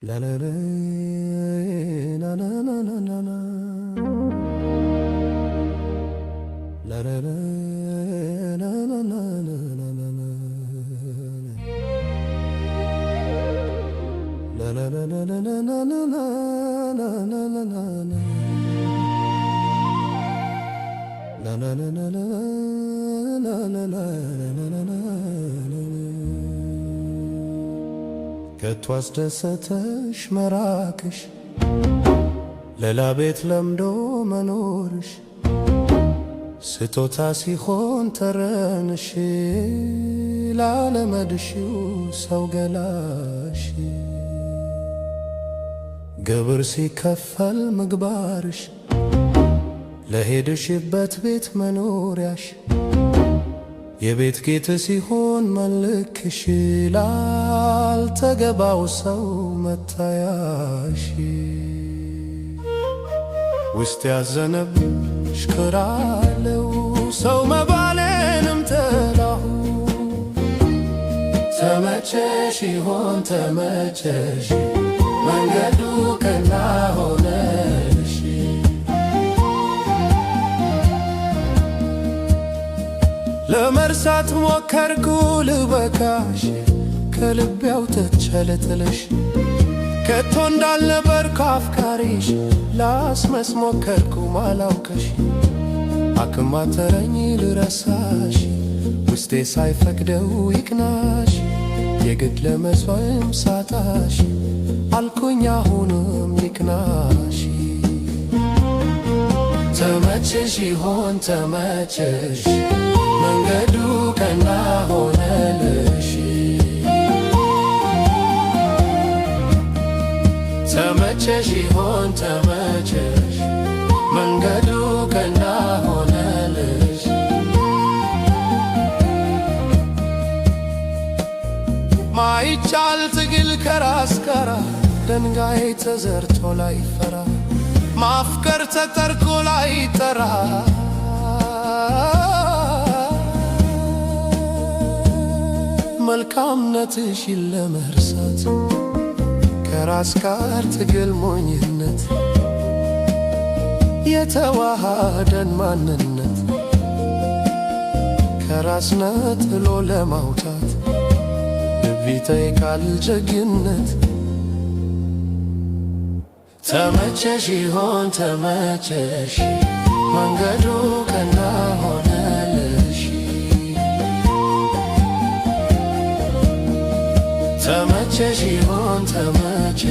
La la la na na na na na na la la la na na na na na na la la la na na na na na na na na na la la la na na na na na na ከቶ አስደሰተሽ መራቅሽ ሌላ ቤት ለምዶ መኖርሽ ስጦታ ሲሆን ተረንሽ ላለመድሽው ሰው ገላሽ ግብር ሲከፈል ምግባርሽ ለሄድሽበት ቤት መኖሪያሽ የቤት ጌጥ ሲሆን መልክሽ ላልተገባው ሰው መታያሽ ውስጥ ያዘነብሽ ክራለው ሰው መባሌንም ተላሁ ተመቸሽ ይሆን ተመቸሽ መንገዱ ቀና ሆነሽ ለመርሳት ሞከርኩ ልበካሽ ከልቤ አውጥቼ ልጥልሽ ከቶ እንዳልነበርኩ አፍቃሪሽ ላስመስ ሞከርኩ ማላውቅሽ አክማተረኝ ልረሳሽ ውስጤ ሳይፈቅደው ይቅናሽ የግድ ለመስዋዕም ሳጣሽ አልኩኝ አሁንም ይቅናሽ ተመቸሽ ይሆን ተመቸሽ መንገዱ ቀና ሆነልሽ ተመቸሽ ይሆን ተመቸሽ መንገዱ ቀና ሆነልሽ ማይቻል ትግል ከራስ ጋራ ድንጋይ ተዘርቶ ላይፈራ ማፍቀር ተጠርቆ ላይጠራ መልካምነትሽን ለመርሳት ከራስ ጋር ትግል ሞኝነት የተዋሃደን ማንነት ከራስ ነጥሎ ለማውጣት ልብ ይጠይቃል ጀግንነት ተመቸሽ ይሆን ተመቸሽ መንገዱ ቀና ሆነልሽ ተመቸሽ ይሆን ተመቸሽ